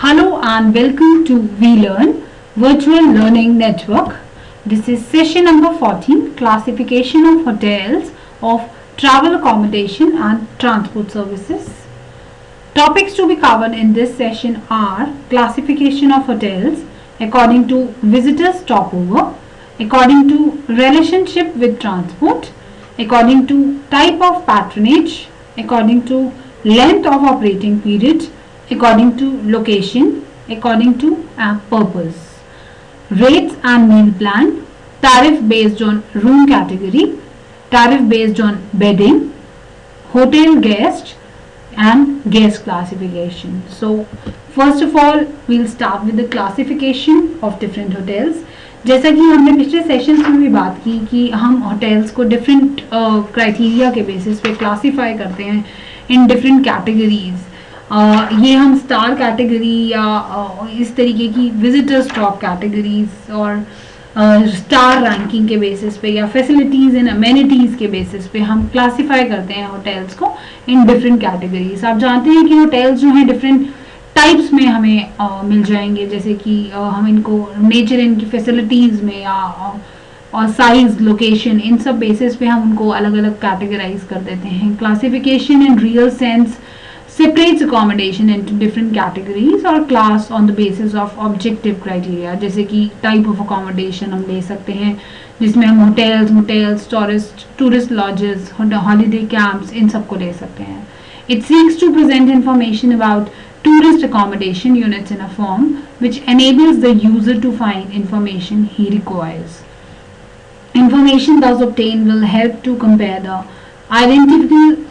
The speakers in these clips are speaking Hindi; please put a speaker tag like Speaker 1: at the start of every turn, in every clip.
Speaker 1: Hello and welcome to VLearn Virtual Learning Network. This is session number 14, classification of hotels of travel accommodation and transport services. Topics to be covered in this session are classification of hotels according to visitor stopover, according to relationship with transport, according to type of patronage, according to length of operating period, according to location, according to purpose. Rates and meal plan, tariff based on room category, tariff based on bedding, hotel guest and guest classification. So first of all we'll start with the classification of different hotels. जैसा कि हमने पिछले सेशंस में भी बात की कि हम होटल्स को डिफरेंट क्राइटेरिया के बेसिस पे क्लासीफाई करते हैं इन डिफरेंट कैटेगरीज. ये हम स्टार कैटेगरी या इस तरीके की विजिटर स्टॉप कैटेगरीज और स्टार रैंकिंग के बेसिस पे या फैसिलिटीज़ एंड अमेनिटीज़ के बेसिस पे हम क्लासीफाई करते हैं होटल्स को इन डिफरेंट कैटेगरीज. आप जानते हैं कि होटल्स जो हैं डिफरेंट टाइप्स में हमें मिल जाएंगे, जैसे कि हम इनको नेचर इनकी फैसिलिटीज़ में या और साइज लोकेशन इन सब बेसिस पे हम उनको अलग अलग कैटेगराइज कर देते हैं. Classification in real sense separates accommodation into different categories or class on the basis of objective criteria. जैसे कि type of accommodation हम ले सकते हैं जिसमें हम hotels, tourist lodges, holiday camps इन सब को ले सकते हैं. It seeks to present information about tourist accommodation units in a form which enables the user to find information he requires. Information thus obtained will help to compare the identical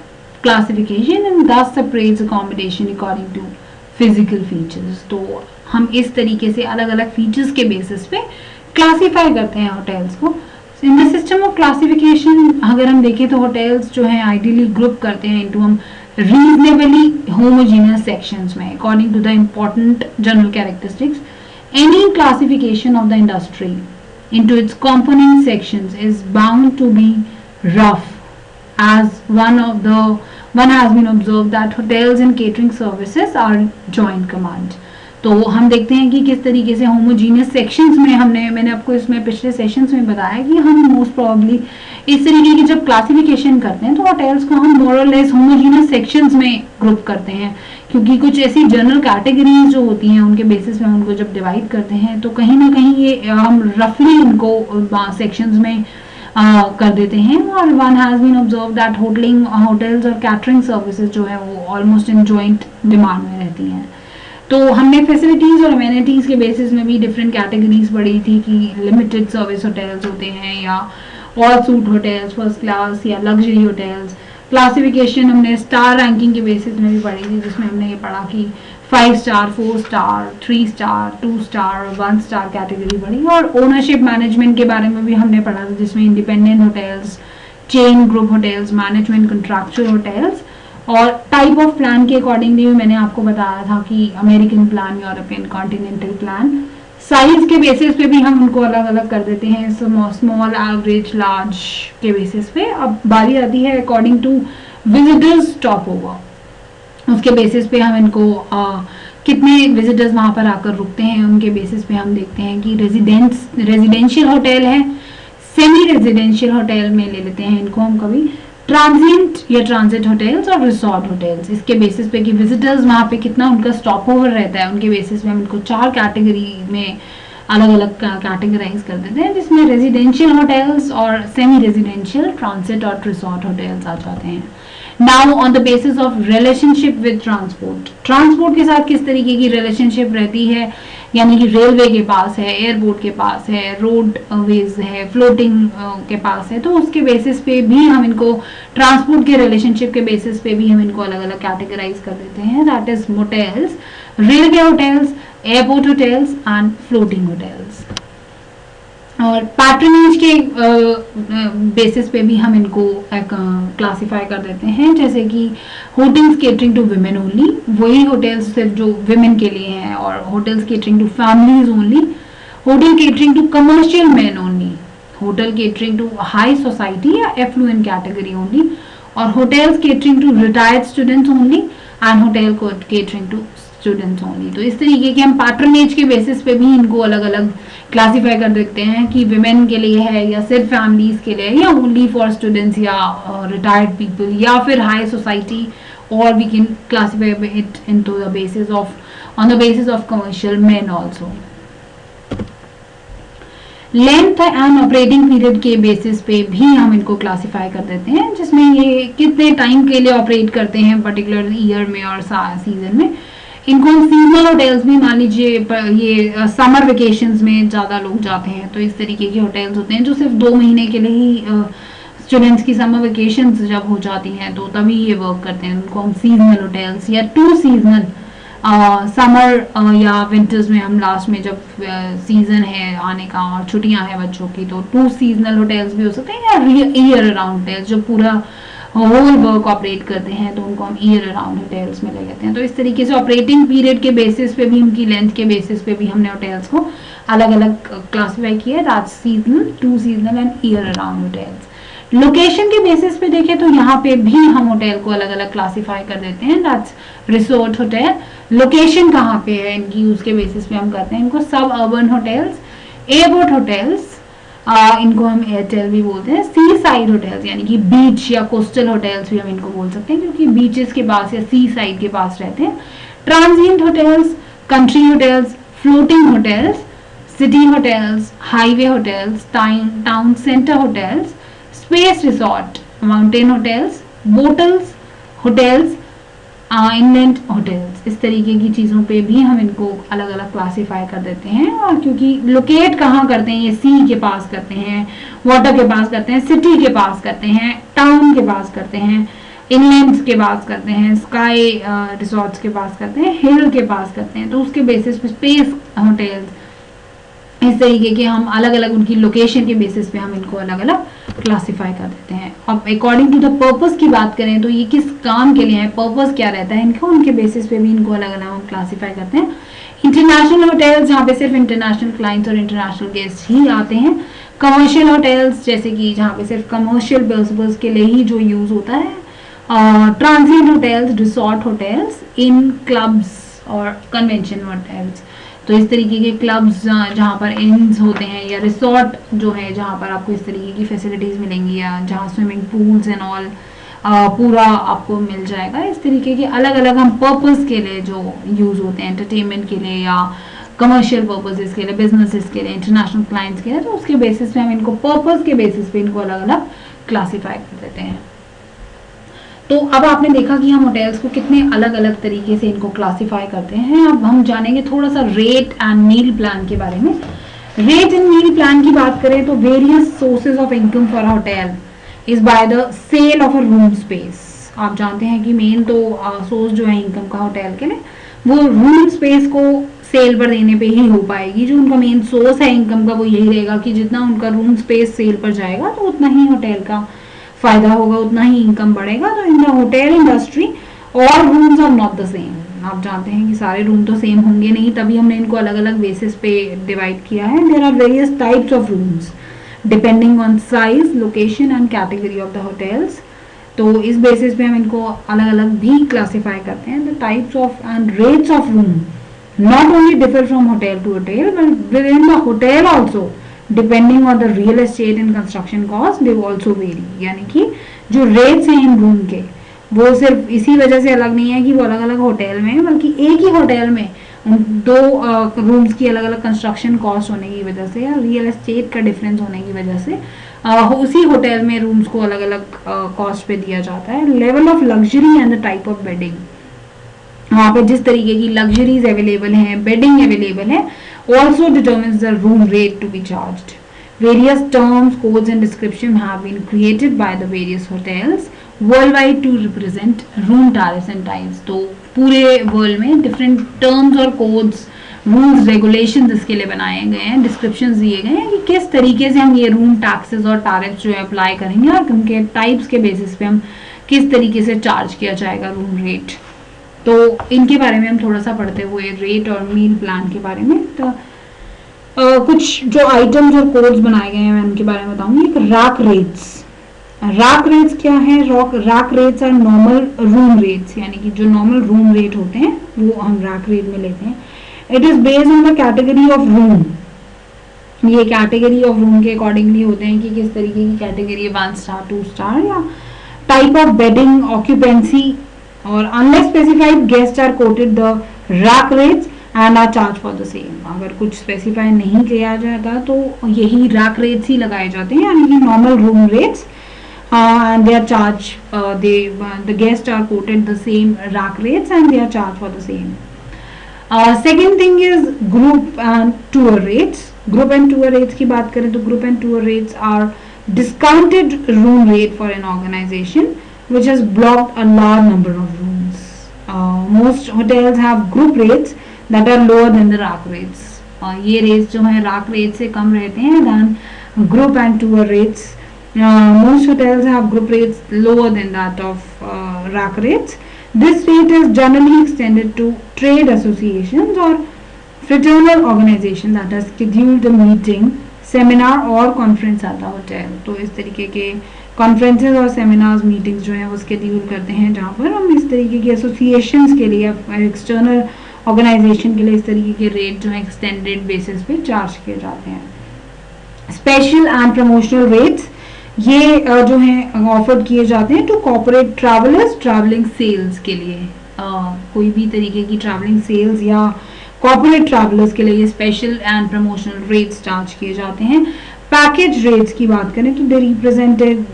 Speaker 1: classification and thus separates accommodation according to physical features. तो हम इस तरीके से अलग अलग फीचर्स के बेसिस पे क्लासीफाई करते हैं होटल्स को. In the system of classification अगर हम देखें तो होटल्स जो हैं आइडियली ग्रुप करते हैं इनटू हम रीजनेबली होमोजीनियस सेक्शंस में according to the important general characteristics. Any classification of the industry into its component sections is bound to be rough, as one has been observed that hotels and catering services are joint command. तो हम देखते हैं कि किस तरीके से होमोजीनियस सेक्शंस में मैंने आपको इसमें पिछले सेशंस में बताया कि हम मोस्ट प्रोबेबली इस तरीके की जब क्लासिफिकेशन करते हैं तो होटल्स को हम मोर और लेस होमोजीनियस सेक्शंस में ग्रुप करते हैं, क्योंकि कुछ ऐसी जनरल कैटेगरीज जो होती हैं उनके बेसिस पे हम उनको जब डिवाइड करते हैं तो कहीं ना कहीं ये हम रफली इनको सेक्शंस में कर देते हैं. और one has been observe that hotels और कैटरिंग सर्विसेज जो है वो ऑलमोस्ट इन जॉइंट डिमांड में रहती हैं. तो हमने फैसिलिटीज़ और अमेनिटीज़ के बेसिस में भी डिफरेंट कैटेगरीज पढ़ी थी कि लिमिटेड सर्विस होटल्स होते हैं या all suit hotels, first class या लग्जरी होटल्स. क्लासिफिकेशन हमने स्टार रैंकिंग के बेसिस में भी पढ़ी थी, जिसमें हमने ये पढ़ा कि 5 स्टार, 4 स्टार, 3 स्टार, 2 स्टार और 1 स्टार कैटेगरी पढ़ी. और ओनरशिप मैनेजमेंट के बारे में भी हमने पढ़ा था, जिसमें independent hotels, chain group hotels, management contractual hotels. और टाइप ऑफ प्लान के अकॉर्डिंगली भी मैंने आपको बताया था कि American plan, European continental plan. Size के बेसिस पे भी हम उनको अलग अलग कर देते हैं, स्मॉल, एवरेज, लार्ज के बेसिस पे. अब बारी आती है according to visitors stop over, उसके बेसिस पे हम इनको कितने विजिटर्स वहाँ पर आकर रुकते हैं उनके बेसिस पे हम देखते हैं कि रेजिडेंशियल होटल है, सेमी रेजिडेंशियल होटल में ले लेते हैं इनको हम कभी, ट्रांजिएंट या ट्रांजिट होटल्स और रिसोर्ट होटल्स. इसके बेसिस पे कि विजिटर्स वहाँ पे कितना उनका स्टॉप ओवर रहता है उनके बेसिस पे हम इनको 4 कैटेगरी में अलग अलग कैटेगराइज कर देते हैं, जिसमें रेजिडेंशियल होटल्स और सेमी रेजिडेंशियल, ट्रांजिट और रिसोर्ट होटल्स आ जाते हैं. Now on the basis of relationship with transport के साथ किस तरीके की रिलेशनशिप रहती है, यानी कि रेलवे के पास है, एयरपोर्ट के पास है, रोड वेज है, फ्लोटिंग के पास है, तो उसके बेसिस पे भी हम इनको ट्रांसपोर्ट के रिलेशनशिप के बेसिस पे भी हम इनको अलग अलग कैटेगराइज कर देते हैं. That is motels, railway hotels, airport hotels and floating hotels. और पैट्रनेज के बेसिस पे भी हम इनको क्लासीफाई कर देते हैं, जैसे कि hotels catering to women only, वही होटल्स सिर्फ जो विमेन के लिए हैं, और hotels catering to families only, hotel catering to commercial man only, hotel catering to high society या एफ्लुएंट कैटेगरी ओनली, और hotels catering to retired students only and hotel catering to students only. तो इस तरीके के हम पैटर्नेज के बेसिस पे भी इनको अलग अलग क्लासीफाई कर देते हैं कि विमेन के लिए है या सिर्फ फैमिलीज के लिए या ओनली फॉर स्टूडेंट्स या रिटायर्ड पीपल या फिर हाई सोसाइटी, और we can classify it into the basis of on the basis of commercial men also. Length and operating period के बेसिस पे भी हम इनको क्लासिफाई कर देते हैं, जिसमें ये कितने टाइम के लिए ऑपरेट करते हैं पर्टिकुलर ईयर में और सीजन में। इनको हम सीजनल होटल्स भी मान लीजिए, ये समर वेकेशंस में ज़्यादा लोग जाते हैं, तो इस तरीके के होटल्स होते हैं जो सिर्फ 2 महीने के लिए ही स्टूडेंट्स की समर वेकेशंस जब हो जाती हैं तो तभी ये वर्क करते हैं। उनको हम सीजनल होटल्स या टू सीजनल समर या विंटर्स में, हम लास्ट में जब सीजन है आने का और छुट्टियां हैं बच्चों की, तो 2 सीजनल होटल्स भी हो सकते हैं या ईयर अराउंड होटल्स जो पूरा होल वर्क ऑपरेट करते हैं, तो उनको हम ईयर अराउंड होटल्स में ले लेते हैं। तो इस तरीके से ऑपरेटिंग पीरियड के बेसिस पे भी, उनकी लेंथ के बेसिस पे भी हमने होटल्स को अलग अलग क्लासीफाई किया, that's seasonal, 2 seasonal and year around hotels. Location के बेसिस पे देखें तो यहाँ पे भी हम होटल को अलग अलग क्लासीफाई कर देते हैं, दैट्स रिसोर्ट होटल। लोकेशन कहाँ पे है इनकी, उसके बेसिस पे हम करते हैं इनको सब अर्बन होटल्स, एयरपोर्ट होटल्स, इनको हम एयरटेल भी बोलते हैं, सी साइड होटल्स यानी कि बीच या कोस्टल होटल्स भी हम इनको बोल सकते हैं क्योंकि बीचेस के पास या सी साइड के पास रहते हैं। Transient hotels, country hotels, floating hotels, city hotels, highway hotels, town centre hotels, space resort, mountain hotels, bottles hotels, inland hotels. इस तरीके की चीज़ों पे भी हम इनको अलग अलग क्लासीफाई कर देते हैं। और क्योंकि लोकेट कहाँ करते हैं, ये सी के पास करते हैं, वाटर के पास करते हैं, सिटी के पास करते हैं, टाउन के पास करते हैं, इनलैंड के पास करते हैं, स्काई रिसोर्ट्स के पास करते हैं, हिल के पास करते हैं, तो उसके बेसिस पे स्पेस होटल्स, इस तरीके के हम अलग अलग उनकी लोकेशन के बेसिस पे हम इनको अलग अलग क्लासिफाई कर देते हैं। अब अकॉर्डिंग टू द पर्पस की बात करें तो ये किस काम के लिए है, पर्पस क्या रहता है इनका, उनके बेसिस पे भी इनको अलग अलग हम क्लासिफाई करते हैं। इंटरनेशनल होटल्स, जहाँ पे सिर्फ इंटरनेशनल क्लाइंट्स और इंटरनेशनल गेस्ट ही आते हैं। कमर्शियल होटल्स, जैसे कि जहाँ पे सिर्फ कमर्शियल पर्पस के लिए ही जो यूज होता है। ट्रांजिएंट होटल्स, रिसोर्ट होटल्स, इन क्लब्स और कन्वेंशन होटल्स, तो इस तरीके के क्लब्स जहाँ पर इन्स होते हैं, या रिसोर्ट जो है जहाँ पर आपको इस तरीके की फैसिलिटीज़ मिलेंगी, या जहाँ स्विमिंग पूल्स एंड ऑल पूरा आपको मिल जाएगा। इस तरीके के अलग अलग हम पर्पस के लिए जो यूज़ होते हैं, एंटरटेनमेंट के लिए या कमर्शियल पर्पसेस के लिए, बिजनेसेस के लिए, इंटरनेशनल क्लाइंट्स के लिए, तो उसके बेसिस पे हम इनको पर्पस के बेसिस पे इनको अलग अलग क्लासीफाई कर देते हैं। तो अब आपने देखा कि हम होटल्स को कितने अलग अलग तरीके से इनको क्लासिफाई करते हैं। अब हम जानेंगे थोड़ा सा रेट एंड मील प्लान के बारे में। रेट एंड मील प्लान की बात करें तो various sources of income for hotel is by the sale of a room space. आप जानते हैं कि मेन तो सोर्स जो है इनकम का होटल के लिए, वो रूम स्पेस को सेल पर देने पे ही हो पाएगी। जो उनका मेन सोर्स है इनकम का वो यही रहेगा कि जितना उनका रूम स्पेस सेल पर जाएगा तो उतना ही होटल का फायदा होगा, उतना ही इनकम बढ़ेगा। तो इन द होटल इंडस्ट्री और rooms are not the same. आप जानते हैं कि सारे रूम तो सेम होंगे नहीं, तभी हमने इनको अलग अलग बेसिस पे डिवाइड किया है। There are various types of rooms depending on size, location and category of the hotels. तो इस बेसिस पे हम इनको अलग अलग भी क्लासीफाई करते हैं। The types of and rates of room not only differ from hotel to hotel but within the hotel also depending on the real estate and construction cost they also vary. यानी कि जो रेट्स हैं इन रूम के वो सिर्फ इसी वजह से अलग नहीं है कि वो अलग अलग होटल में है, बल्कि एक ही होटल में दो रूम्स की अलग अलग कंस्ट्रक्शन कॉस्ट होने की वजह से या रियल एस्टेट का डिफरेंस होने की वजह से उसी होटल में रूम्स को अलग अलग कॉस्ट पे दिया जाता है। Level of luxury and the type of bedding, वहाँ पे जिस तरीके की लग्जरीज अवेलेबल हैं, बेडिंग अवेलेबल है, also determines the room rate to be charged. Various terms, codes and description have been created by the various hotels worldwide to represent room tariffs and types. तो पूरे वर्ल्ड में डिफरेंट टर्म्स और कोड्स, रूल्स, रेगुलेशंस इसके लिए बनाए गए हैं, डिस्क्रिप्शंस दिए गए हैं कि किस तरीके से हम ये रूम टैक्सेस और टैरिफ्स जो है अप्लाई करेंगे और उनके टाइप्स के बेसिस पे हम किस तरीके से चार्ज किया जाएगा रूम रेट। तो इनके बारे में हम थोड़ा सा पढ़ते हुए रेट और मील प्लान के बारे में, तो कुछ जो आइटम्स और कोड्स बनाए गए हैं मैं उनके बारे में बताऊंगी। एक रैक रेट्स, रैक रेट्स क्या है? Rack rates are normal room rates, यानी कि जो नॉर्मल रूम रेट होते हैं वो हम रैक रेट में लेते हैं. It is based on the category of room. ये कैटेगरी ऑफ रूम के अकॉर्डिंगली होते हैं कि किस तरीके की कैटेगरी है, 1 स्टार 2 स्टार, या टाइप ऑफ बेडिंग, ऑक्यूपेंसी, और unless specified guest are quoted the rack rates and are charge for the same. अगर कुछ स्पेसिफाई नहीं किया जाता तो यही रैक रेट्स ही लगाए जाते हैं, यानी कि normal room rates, and they are charged, the guests are quoted the same rack rates and they are charged for the same. Second thing is group and tour rates. Group and tour rates की बात करें तो group and tour rates are discounted room rate for an organization which has blocked a large number of rooms. Most hotels have group rates that are lower than the rack rates. ये rates जो हैं rack rates से कम रहते हैं than group and tour rates. Most hotels have group rates lower than that of rack rates. This rate is generally extended to trade associations or fraternal organizations that are scheduled a meeting, seminar or conference at the hotel. तो इस तरीके के conferences और seminars, meetings जो हैं वो schedule करते हैं जहाँ पर हम इस तरीके की associations के लिए, external organization के लिए इस तरीके के rate जो हैं extended basis पे charge किए जाते हैं. Special and promotional rates ये जो है ऑफर किए जाते हैं to corporate travellers travelling sales के लिए. कोई भी तरीके की ट्रैवलिंग सेल्स या कॉर्पोरेट ट्रैवलर्स के लिए ये special and promotional rates charge किए जाते हैं. पैकेज रेट्स की बात करें तो they represented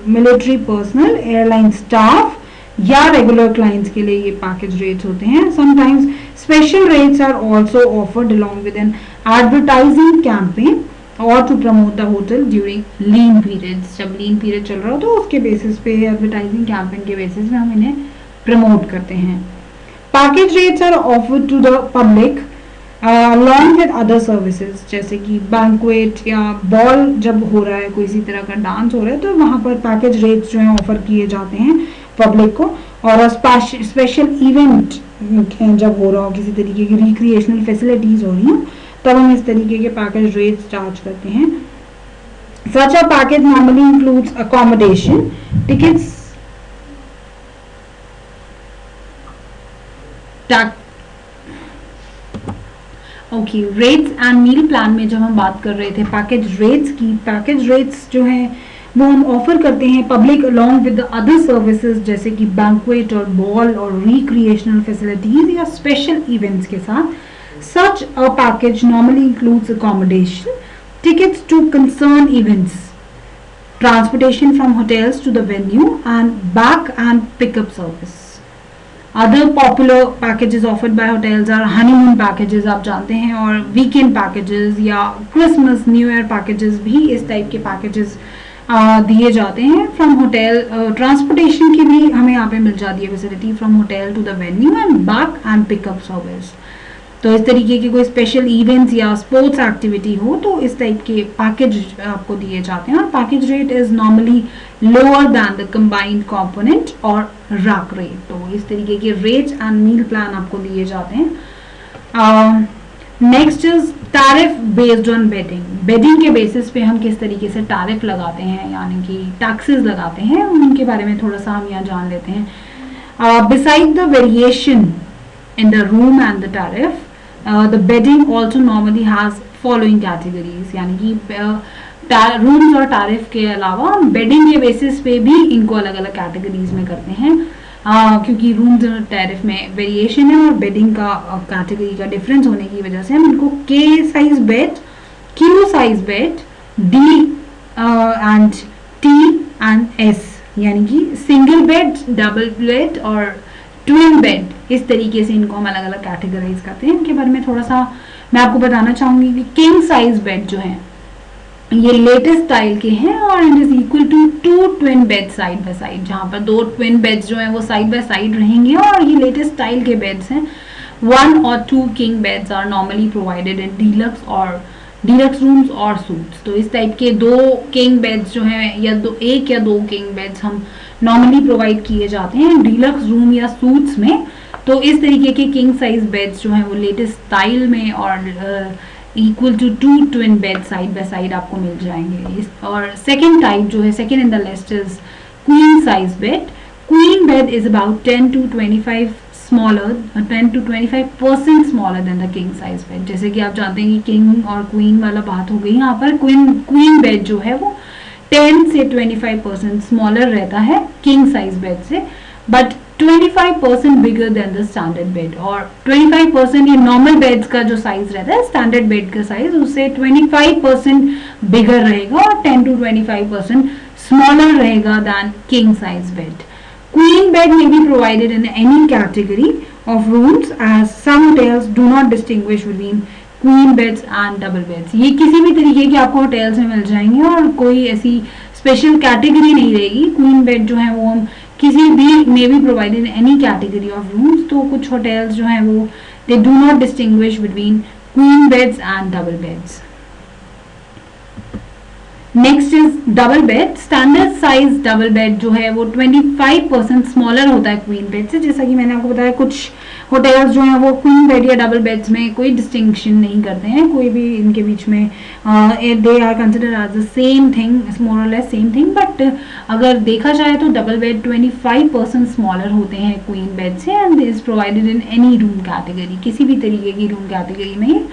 Speaker 1: military personnel, airline staff या रेगुलर क्लाइंट्स के लिए ये पैकेज रेट्स होते हैं. Sometimes special rates are also offered along with an advertising campaign और to promote the hotel during lean periods. जब लीन पीरियड चल रहा हो तो उसके बेसिस पे, एडवर्टाइजिंग कैंपेन के बेसिस पे हम इन्हें प्रमोट करते हैं. Package rates are offered to the public along with other services, जैसे कि बैंक्वेट या बॉल जब हो रहा है, कोई इसी तरह का डांस हो रहा है तो वहाँ पर पैकेज रेट्स जो है ऑफर किए जाते हैं पब्लिक को. और स्पेशल इवेंट जब हो रहा हो, किसी तरीके की रिक्रिएशनल फैसिलिटीज हो रही हो, तब हम इस तरीके के पैकेज रेट्स चार्ज करते हैं. Such a package normally includes accommodation, tickets, rates and meal plan में जब हम बात कर रहे थे पैकेज रेट्स की, पैकेज रेट्स जो हैं वो हम ऑफर करते हैं public along with other services जैसे कि बैंक्वेट और बॉल और रिक्रिएशनल फैसिलिटीज या स्पेशल इवेंट्स के साथ. Such a package normally includes accommodation, tickets to concerned events, transportation from hotels to the venue, and back and pickup service. Other popular packages offered by hotels are honeymoon packages, आप जानते हैं, और weekend packages या Christmas New Year packages भी इस टाइप के packages दिए जाते हैं. फ्रॉम होटल ट्रांसपोर्टेशन की भी हमें यहाँ पे मिल जाती है facility, from hotel to the venue and back and pickup service. तो इस तरीके के कोई स्पेशल इवेंट्स या स्पोर्ट्स एक्टिविटी हो तो इस टाइप के पैकेज आपको दिए जाते हैं. और package rate is normally lower than the combined component और रैक रेट. तो इस तरीके के रेट्स एंड मील प्लान आपको दिए जाते हैं. Next is tariff based on bedding. Bedding के बेसिस पे हम किस तरीके से टैरिफ लगाते हैं, यानी कि टैक्सेस लगाते हैं, उनके बारे में थोड़ा सा हम यहाँ जान लेते हैं. Beside the variation in the room and the tariff, the bedding also normally has following categories, यानी कि रूम्स और टैरिफ के अलावा हम बेडिंग के बेसिस पे भी इनको अलग अलग कैटेगरीज में करते हैं. क्योंकि रूम्स और टैरिफ में वेरिएशन है और बेडिंग का कैटेगरी का डिफरेंस होने की वजह से हम इनको के size bed, queue size bed, D and T and S, यानी कि सिंगल बेड, डबल बेड और ट्विन बेड, इस तरीके से इनको हम अलग अलग कैटेगराइज करते हैं. इनके बारे में थोड़ा सा मैं आपको बताना चाहूंगी कि किंग साइज बेड जो है ये लेटेस्ट स्टाइल के हैं और it is equal to 2 twin bed side by side, जहाँ पर 2 ट्विन बेड्स जो हैं वो साइड बाय साइड रहेंगे और ये लेटेस्ट स्टाइल के बेड्स हैं. 1 और 2 king beds are normally provided in deluxe rooms और सूट्स. तो इस टाइप के 2 किंग बेड्स जो हैं या 1 या 2 किंग बेड्स हम नॉर्मली प्रोवाइड किए जाते हैं डीलक्स रूम या सूट्स में. तो इस तरीके के किंग साइज बेड्स जो हैं वो लेटेस्ट स्टाइल में और equal to 2 twin bed side by side आपको मिल जाएंगे। और सेकेंड टाइप जो है, second in the list is queen size bed. Queen bed is about 10 to 25 smaller, 10 to 25% smaller than the king size bed. जैसे कि आप जानते हैं कि किंग और क्वीन वाला बात हो गई, यहाँ पर क्वीन बेड जो है वो 10 से 25% स्मॉलर रहता है किंग साइज बेड से, but 25% bigger than the standard bed. और 25% ये नॉर्मल बेड्स का जो साइज रहता है, स्टैंडर्ड बेड का साइज, उससे 25% बिगर रहेगा और 10 to 25% स्मॉलर रहेगा than king size bed. Queen bed may be provided in any category of rooms as some hotels do not distinguish between queen beds and double beds। ये किसी भी तरीके के आपको होटल्स में मिल जाएंगे और कोई ऐसी स्पेशल कैटेगरी नहीं रहेगी। क्वीन बेड जो है वो हम किसी भी may be provided in any category of rooms. तो कुछ होटल्स जो हैं वो they do not distinguish between queen beds and double beds. Next is double bed. Standard size double bed जो है वो 25% स्मॉलर होता है क्वीन बेड से। जैसा कि मैंने आपको बताया, कुछ होटल्स जो हैं वो क्वीन बेड या डबल बेड्स में कोई डिस्टिंक्शन नहीं करते हैं, कोई भी इनके बीच में they are considered as the same thing, more और लेस सेम थिंग। बट अगर देखा जाए तो डबल बेड 25% स्मॉलर होते हैं क्वीन बेड से and is provided in any room category, किसी भी तरीके की रूम कैटेगरी में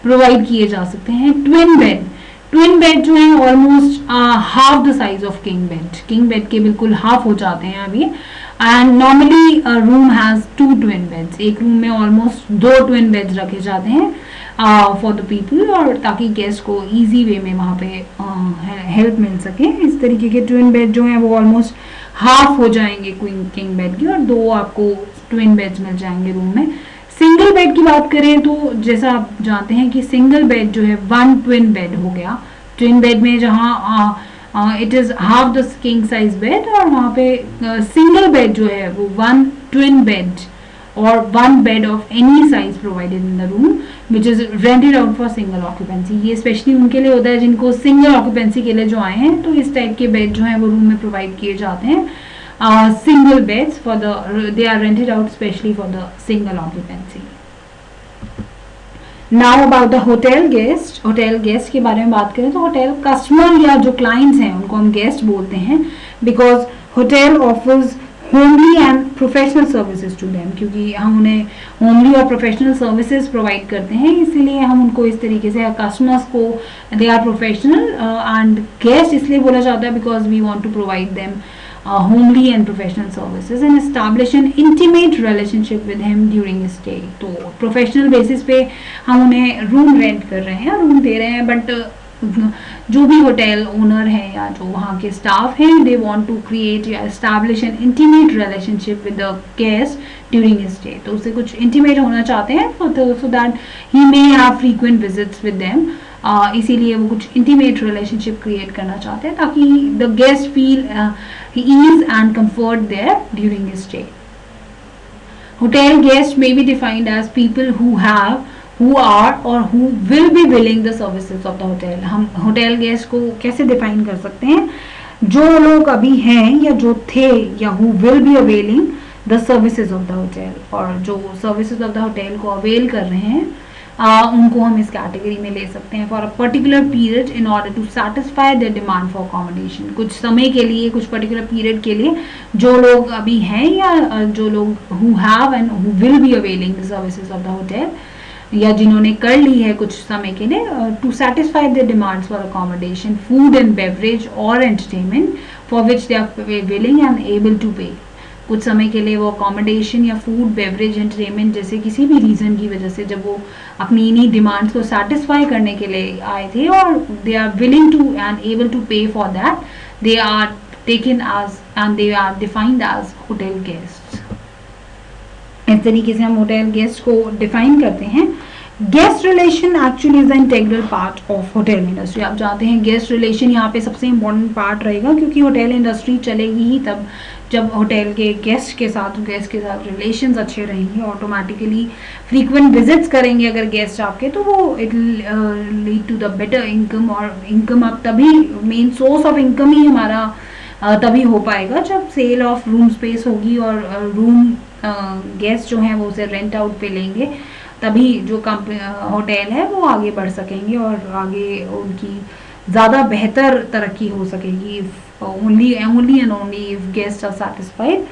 Speaker 1: प्रोवाइड किए जा सकते हैं। ट्विन बेड जो है almost half the size of king bed के बिल्कुल हाफ हो जाते हैं अभी। And normally room has 2 twin beds, एक रूम में ऑलमोस्ट 2 ट्विन बेड्स रखे जाते हैं फॉर द पीपल, और ताकि गेस्ट को इजी वे में वहाँ पे हेल्प मिल सके। इस तरीके के ट्विन बेड जो हैं वो ऑलमोस्ट हाफ हो जाएंगे किंग बेड की, और 2 आपको ट्विन बेड्स मिल जाएंगे रूम में। सिंगल बेड की बात करें तो जैसा आप जानते हैं कि सिंगल बेड जो है 1 ट्विन बेड हो गया। ट्विन बेड में जहाँ it is half the king size bed, और वहाँ पे सिंगल बेड जो है वो 1 ट्विन बेड और 1 bed of any size provided in the room which is rented out for single occupancy. ये स्पेशली उनके लिए होता है जिनको सिंगल ऑक्यूपेंसी के लिए जो आए हैं, तो इस टाइप के बेड जो है वो रूम में प्रोवाइड किए जाते हैं। Single beds they are rented out especially for the single occupancy. Now about the hotel guest। Hotel guest के बारे में बात करें तो होटल कस्टमर या जो क्लाइंट्स हैं उनको हम गेस्ट बोलते हैं, because hotel offers homely and professional services to them. क्योंकि हम उन्हें होमली और प्रोफेशनल सर्विसेज प्रोवाइड करते हैं, इसीलिए हम उनको इस तरीके से कस्टमर्स को they are professional and guest इसलिए बोला जाता है because we want to provide them homely and professional services and establish an intimate relationship with him during his stay। तो प्रोफेशनल बेसिस पे हम उन्हें रूम रेंट कर रहे हैं, रूम दे रहे हैं, बट जो भी होटल ओनर है या जो वहाँ के स्टाफ हैं, दे वांट टू क्रिएट या establish N intimate relationship with the guest during his stay. तो उससे कुछ इंटीमेट होना चाहते हैं so that he may have frequent visits with them. इसीलिए वो कुछ इंटीमेट रिलेशनशिप क्रिएट करना चाहते हैं ताकि the guest feel ease and comfort there during his stay। Hotel guests may be defined as people who are or who will be willing the services of the hotel। हम होटल गेस्ट को कैसे डिफाइन कर सकते हैं? जो लोग अभी हैं या जो थे या who will be availing the services of the hotel, और जो services of the hotel को अवेल कर रहे हैं उनको हम इस कैटेगरी में ले सकते हैं for a particular period in order to satisfy their demand for accommodation. कुछ समय के लिए, कुछ पर्टिकुलर पीरियड के लिए जो लोग अभी हैं या जो लोग who have and who will be availing the services of the hotel, या जिन्होंने कर ली है कुछ समय के लिए, to satisfy their demands for accommodation, food and beverage और entertainment for which they are willing and able to pay. कुछ समय के लिए वो अकोमोडेशन या फूड बेवरेज एंटरटेनमेंट जैसे किसी भी रीज़न की वजह से जब वो अपनी इन्हीं डिमांड्स को सेटिस्फाई करने के लिए आए थे और they are willing to and able to pay for that, they are taken as and they are defined as hotel guest. इस तरीके से हम होटल गेस्ट को डिफाइन करते हैं। Guest relation actually is the integral part of hotel industry. आप जानते हैं गेस्ट रिलेशन यहाँ पे सबसे इंपॉर्टेंट पार्ट रहेगा, क्योंकि होटल इंडस्ट्री चलेगी ही तब जब होटल के गेस्ट के साथ रिलेशंस अच्छे रहेंगे। ऑटोमेटिकली फ्रीक्वेंट विजिट्स करेंगे अगर गेस्ट आपके, तो वो it lead to the better income, और इनकम आप तभी, मेन सोर्स ऑफ इनकम ही हमारा तभी हो पाएगा जब सेल ऑफ रूम स्पेस होगी और रूम गेस्ट जो हैं वो उसे रेंट आउट पे लेंगे। तभी जो होटल है वो आगे बढ़ सकेंगे और आगे उनकी ज़्यादा बेहतर तरक्की हो सकेगी। Only and only if guest are satisfied.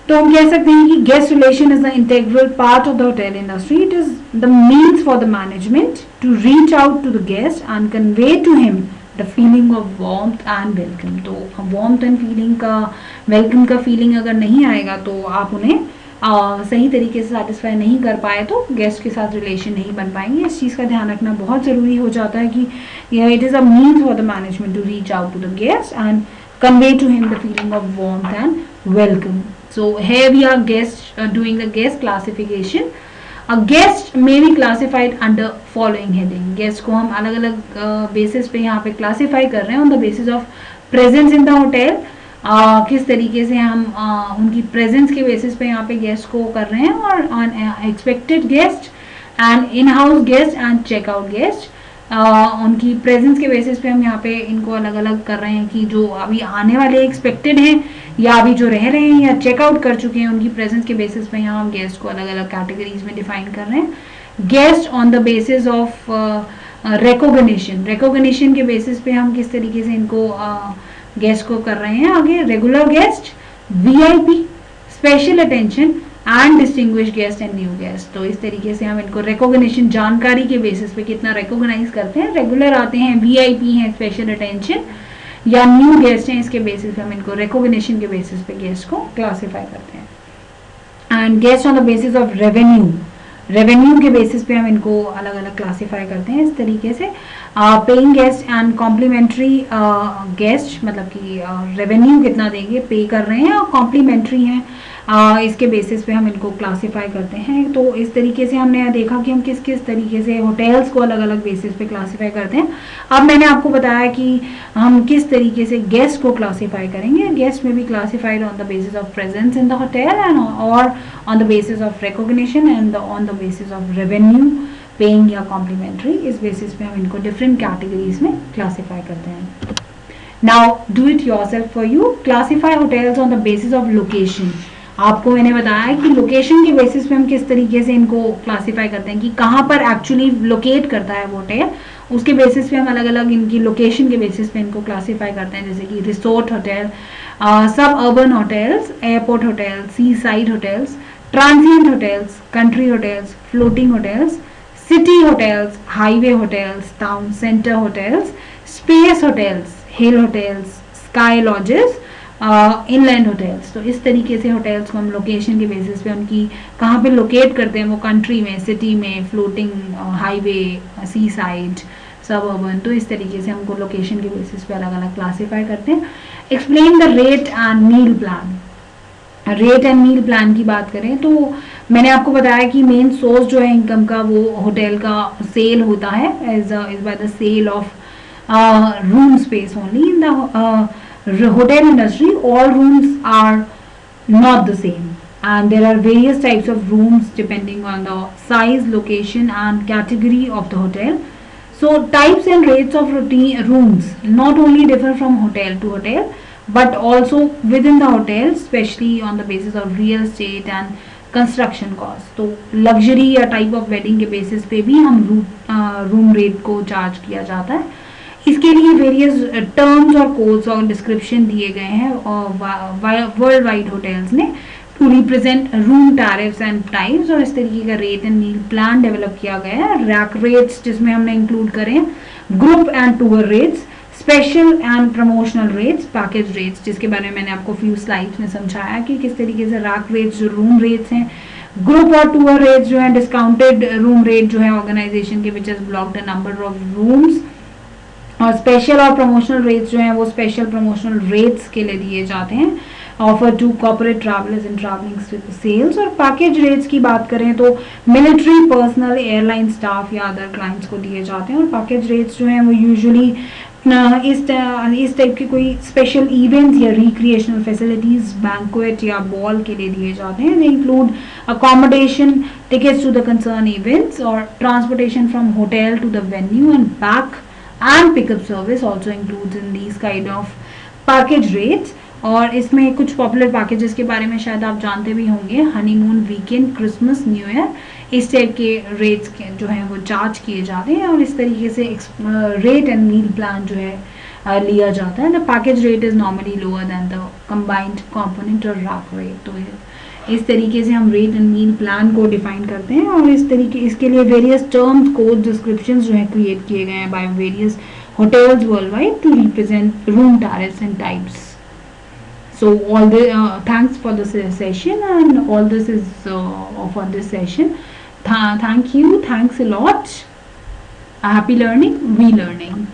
Speaker 1: तो हम कह सकते हैं कि guest relation is the integral part of the hotel industry. It is the means for the management to reach out to the guest and convey to him the feeling of warmth and welcome. तो वार्मथ एंड फीलिंग का, वेलकम का फीलिंग अगर नहीं आएगा तो आप उन्हें सही तरीके से सेटिस्फाई नहीं कर पाए तो गेस्ट के साथ रिलेशन नहीं बन पाएंगे। इस चीज़ का ध्यान रखना बहुत ज़रूरी हो जाता है कि it is a means for the management to reach out to the guest and convey to him the feeling of warmth and welcome. So here we are doing the guest classification. A guest may be classified under following heading. Guest को हम अलग अलग basis पे यहाँ पे classify कर रहे हैं on the basis of presence in the hotel. किस तरीके से हम उनकी presence के basis पे यहाँ पे guest को कर रहे हैं, और on expected guest and in-house guest and check-out guest. उनकी प्रेजेंस के बेसिस पे हम यहाँ पे इनको अलग अलग कर रहे हैं कि जो अभी आने वाले एक्सपेक्टेड हैं या अभी जो रह रहे हैं या चेकआउट कर चुके हैं, उनकी प्रेजेंस के बेसिस पे यहाँ हम गेस्ट को अलग अलग कैटेगरीज में डिफाइन कर रहे हैं। Guest on the basis of recognition के बेसिस पे हम किस तरीके से इनको गेस्ट को कर रहे हैं आगे। Regular guest, VIP, special attention and distinguish guest and new guest. तो इस तरीके से हम इनको रिकॉग्निशन, जानकारी के बेसिस पे कितना रिकॉग्नाइज करते हैं। रेगुलर आते हैं, वीआईपी हैं, स्पेशल अटेंशन या न्यू गेस्ट हैं, इसके बेसिस पे हम इनको रिकॉग्निशन के बेसिस पे गेस्ट को क्लासीफाई करते हैं। And guest on the basis of revenue के बेसिस पे हम इनको अलग अलग क्लासीफाई करते हैं इस तरीके से। Paying guest and complimentary guest, मतलब कि रेवेन्यू कितना देंगे, पे कर रहे हैं, और कॉम्प्लीमेंट्री हैं, इसके बेसिस पे हम इनको क्लासीफाई करते हैं। तो इस तरीके से हमने देखा कि हम किस किस तरीके से होटल्स को अलग अलग बेसिस पे क्लासीफाई करते हैं। अब मैंने आपको बताया कि हम किस तरीके से गेस्ट को क्लासीफाई करेंगे। गेस्ट में भी classified on the basis of presence in the hotel and और on the basis of recognition and on the basis of revenue, paying या कॉम्प्लीमेंट्री। इस बेसिस पे हम इनको डिफरेंट कैटेगरीज में क्लासीफाई करते हैं। Now do it yourself for you. Classify hotels on the basis of location. आपको मैंने बताया कि लोकेशन के बेसिस पे हम किस तरीके से इनको क्लासीफाई करते हैं कि कहाँ पर एक्चुअली लोकेट करता है वो होटल, उसके बेसिस पे हम अलग अलग इनकी लोकेशन के बेसिस पे इनको क्लासीफाई करते हैं। जैसे कि resort hotel, suburban hotels, airport hotels, seaside hotels, transient hotels, country hotels, floating hotels, city hotels, highway hotels, town centre hotels, space hotels, hill hotels, sky lodges, inland hotels. तो इस तरीके से होटल्स को हम लोकेशन के बेसिस पे उनकी कहाँ पे लोकेट करते हैं, वो कंट्री में, सिटी में, फ्लोटिंग, हाईवे, सी साइड, सब अर्बन। तो इस तरीके से हमको लोकेशन के बेसिस पे अलग अलग क्लासीफाई करते हैं। Explain the rate and meal plan. Rate and meal plan की बात करें तो मैंने आपको बताया कि मेन सोर्स जो है इनकम का वो होटल का सेल होता है, is by the sale of room space only in the hotel industry. All rooms are not the same and there are various types of rooms depending on the size, location and category of the hotel. So types and rates of rooms not only differ from hotel to hotel but also within the hotel, especially on the basis of real estate and construction cost. तो लग्जरी या टाइप ऑफ वेडिंग के बेसिस पे भी हम रूम रेट को चार्ज किया जाता है। इसके लिए वेरियस टर्म्स और कोड्स और डिस्क्रिप्शन दिए गए हैं वर्ल्ड वाइड होटल्स ने to represent room tariffs and types, और इस तरीके का rate and meal plan develop किया गया है। रैक रेट्स जिसमें हमने इंक्लूड करें, group and tour rates, special and promotional rates, package rates, जिसके बारे में मैंने आपको फ्यू स्लाइड्स में समझाया कि किस तरीके से रैक रेट्स जो रूम रेट्स हैं, ग्रुप और टूर रेट्स जो है डिस्काउंटेड रूम रेट जो है ऑर्गेनाइजेशन के which is blocked the number of rooms, और स्पेशल और प्रमोशनल रेट्स जो हैं वो स्पेशल प्रमोशनल रेट्स के लिए दिए जाते हैं, offer to corporate travellers in travelling sales. और पैकेज रेट्स की बात करें तो मिलिट्री, पर्सनल, एयरलाइन स्टाफ या अदर क्लाइंट्स को दिए जाते हैं। और पैकेज रेट्स जो हैं वो यूजुअली इस टाइप के कोई स्पेशल इवेंट्स या रिक्रिएशनल फैसिलिटीज, बैंक्वेट या बॉल के लिए दिए जाते हैं। They include accommodation, tickets to the concern events, और transportation from hotel to the venue and back and pickup service also includes in these kind of package rates. और इसमें कुछ पॉपुलर पैकेजेस के बारे में शायद आप जानते भी होंगे, honeymoon, weekend, Christmas, new year, इस टाइप के रेट्स के जो हैं वो चार्ज किए जाते हैं और इस तरीके से रेट एंड मील प्लान जो है लिया जाता है। The package rate is normally lower than the combined component और रैक रेट। तो इस तरीके से हम रेट एंड मील प्लान को डिफाइन करते हैं और इस तरीके इसके लिए वेरियस टर्म्स, कोड, डिस्क्रिप्शंस जो है क्रिएट किए गए हैं by various hotels worldwide to represent room tariffs and types. So all the thanks for this session, and all this is for this session. Thank you, thanks a lot. Happy learning, we learning.